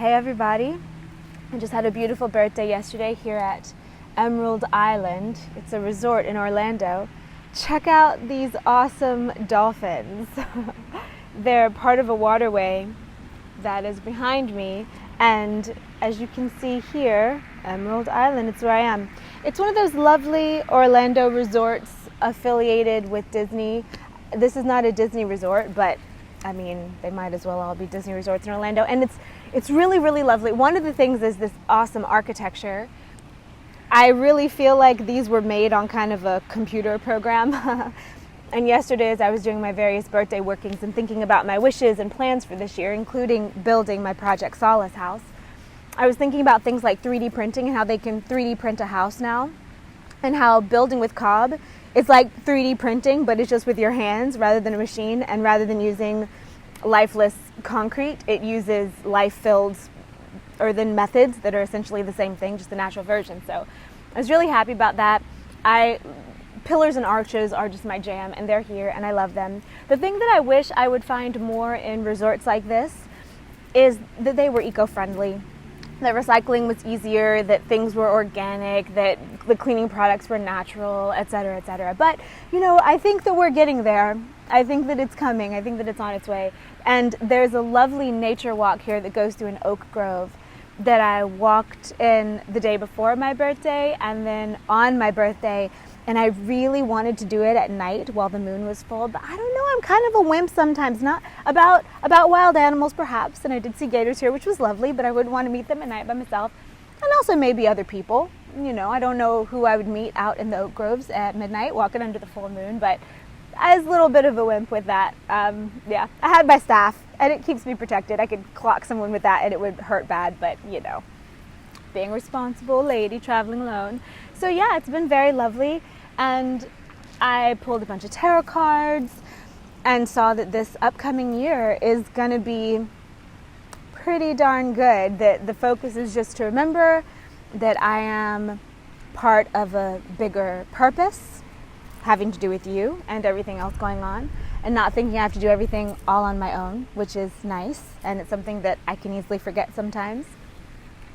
Hey everybody, I just had a beautiful birthday yesterday here at Emerald Island. It's a resort in Orlando. Check out these awesome dolphins. They're part of a waterway that is behind me, and as you can see here, Emerald Island, it's where I am. It's one of those lovely Orlando resorts affiliated with Disney. This is not a Disney resort, but I mean, they might as well all be Disney resorts in Orlando, and it's really, really lovely. One of the things is this awesome architecture. I really feel like these were made on kind of a computer program. And yesterday, as I was doing my various birthday workings and thinking about my wishes and plans for this year, including building my Project Solace house, I was thinking about things like 3D printing and how they can 3D print a house now, and how building with Cobb is like 3D printing, but it's just with your hands rather than a machine, and rather than using lifeless concrete, it uses life-filled earthen methods that are essentially the same thing, just the natural version. So I was really happy about that. Pillars and arches are just my jam, and they're here, and I love them. The thing that I wish I would find more in resorts like this is that they were eco-friendly, that recycling was easier, that things were organic, that the cleaning products were natural, et cetera, et cetera. But, you know, I think that we're getting there. I think that it's coming. I think that it's on its way. And there's a lovely nature walk here that goes through an oak grove that I walked in the day before my birthday and then on my birthday. And I really wanted to do it at night while the moon was full, but I don't know, I'm kind of a wimp sometimes, not about wild animals perhaps, and I did see gators here, which was lovely, but I wouldn't want to meet them at night by myself, and also maybe other people. You know, I don't know who I would meet out in the oak groves at midnight walking under the full moon, but I was a little bit of a wimp with that. Yeah, I had my staff, and it keeps me protected. I could clock someone with that, and it would hurt bad, but you know, being a responsible lady traveling alone. So yeah, it's been very lovely, and I pulled a bunch of tarot cards and saw that this upcoming year is going to be pretty darn good, that the focus is just to remember that I am part of a bigger purpose having to do with you and everything else going on, and not thinking I have to do everything all on my own, which is nice, and it's something that I can easily forget sometimes.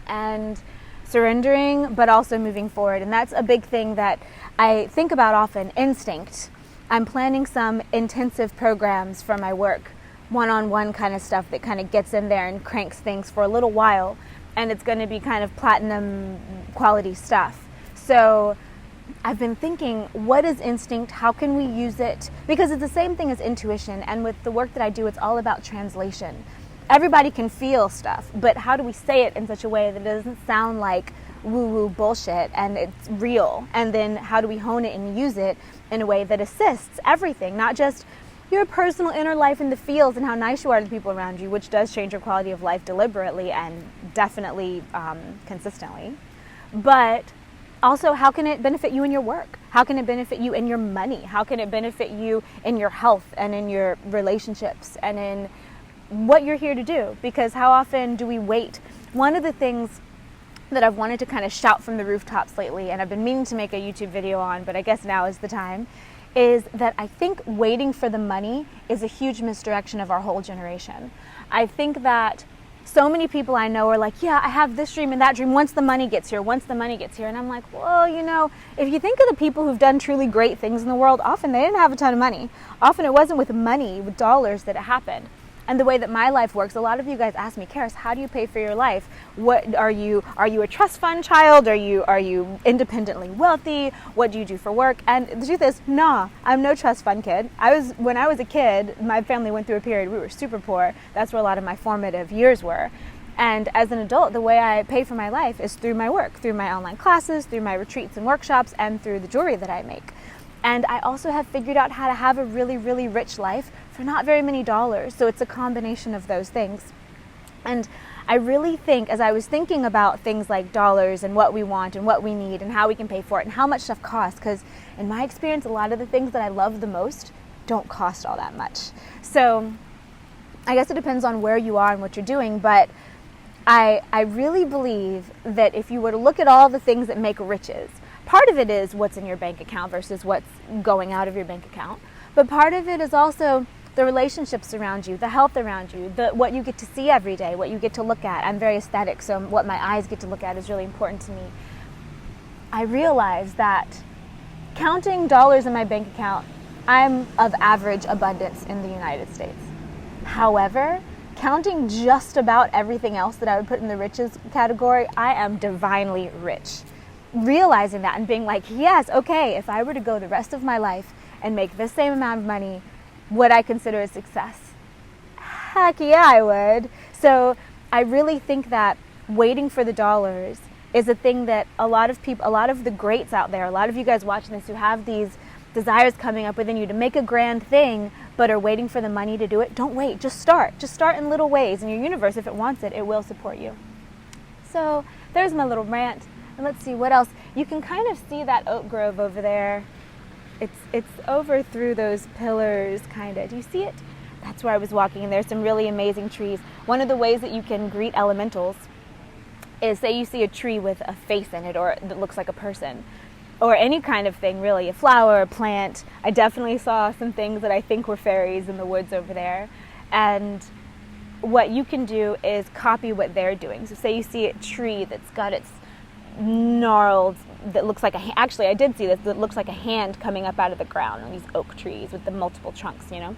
And surrendering, but also moving forward. And that's a big thing that I think about often, instinct. I'm planning some intensive programs for my work, one-on-one kind of stuff that kind of gets in there and cranks things for a little while. And it's going to be kind of platinum quality stuff. So I've been thinking, what is instinct? How can we use it? Because it's the same thing as intuition. And with the work that I do, it's all about translation. Everybody can feel stuff, but how do we say it in such a way that it doesn't sound like woo-woo bullshit and it's real? And then how do we hone it and use it in a way that assists everything, not just your personal inner life in the fields and how nice you are to the people around you, which does change your quality of life deliberately and definitely consistently, but also how can it benefit you in your work? How can it benefit you in your money? How can it benefit you in your health and in your relationships and in what you're here to do? Because how often do we wait? One of the things that I've wanted to kind of shout from the rooftops lately, and I've been meaning to make a YouTube video on, but I guess now is the time, is that I think waiting for the money is a huge misdirection of our whole generation. I think that so many people I know are like, yeah, I have this dream and that dream once the money gets here, once the money gets here. And I'm like, well, you know, if you think of the people who've done truly great things in the world, often they didn't have a ton of money. Often it wasn't with money, with dollars that it happened. And the way that my life works, a lot of you guys ask me, Karis, how do you pay for your life? What are you a trust fund child? Are you independently wealthy? What do you do for work? And the truth is, nah, I'm no trust fund kid. When I was a kid, my family went through a period, we were super poor. That's where a lot of my formative years were. And as an adult, the way I pay for my life is through my work, through my online classes, through my retreats and workshops, and through the jewelry that I make. And I also have figured out how to have a really, really rich life for not very many dollars. So it's a combination of those things. And I really think, as I was thinking about things like dollars and what we want and what we need and how we can pay for it and how much stuff costs, because in my experience, a lot of the things that I love the most don't cost all that much. So I guess it depends on where you are and what you're doing, but I really believe that if you were to look at all the things that make riches, part of it is what's in your bank account versus what's going out of your bank account. But part of it is also the relationships around you, the health around you, what you get to see every day, what you get to look at. I'm very aesthetic, so what my eyes get to look at is really important to me. I realized that counting dollars in my bank account, I'm of average abundance in the United States. However, counting just about everything else that I would put in the riches category, I am divinely rich. Realizing that and being like, yes, okay, if I were to go the rest of my life and make the same amount of money, would I consider a success? Heck yeah, I would. So I really think that waiting for the dollars is a thing that a lot of people, a lot of the greats out there, a lot of you guys watching this who have these desires coming up within you to make a grand thing but are waiting for the money to do it, don't wait. Just start. Just start in little ways. And your universe, if it wants it, it will support you. So there's my little rant. And let's see what else. You can kind of see that oak grove over there. It's over through those pillars, kind of. Do you see it? That's where I was walking, and there's some really amazing trees. One of the ways that you can greet elementals is, say you see a tree with a face in it, or that looks like a person, or any kind of thing, really, a flower, a plant. I definitely saw some things that I think were fairies in the woods over there. And what you can do is copy what they're doing. So say you see a tree that's got its gnarled, that looks like actually I did see this, that looks like a hand coming up out of the ground on these oak trees with the multiple trunks, you know.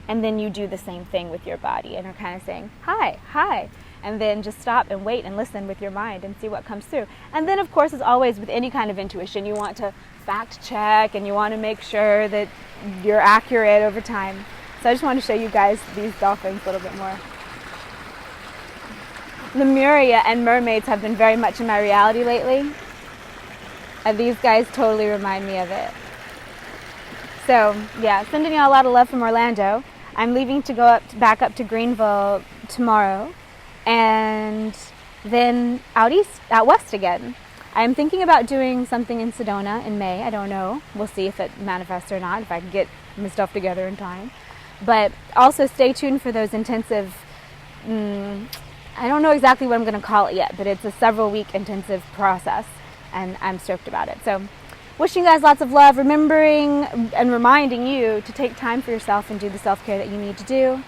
And then you do the same thing with your body and are kind of saying, hi, hi. And then just stop and wait and listen with your mind and see what comes through. And then, of course, as always with any kind of intuition, you want to fact check and you want to make sure that you're accurate over time. So I just want to show you guys these dolphins a little bit more. Lemuria and mermaids have been very much in my reality lately. And these guys totally remind me of it. So, yeah, sending y'all a lot of love from Orlando. I'm leaving to go back up to Greenville tomorrow. And then out west again. I'm thinking about doing something in Sedona in May. I don't know. We'll see if it manifests or not, if I can get my stuff together in time. But also stay tuned for those intensive... I don't know exactly what I'm going to call it yet, but it's a several-week intensive process, and I'm stoked about it. So wishing you guys lots of love, remembering and reminding you to take time for yourself and do the self-care that you need to do,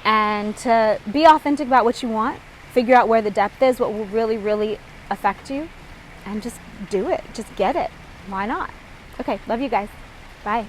and to be authentic about what you want, figure out where the depth is, what will really, really affect you, and just do it. Just get it. Why not? Okay, love you guys. Bye.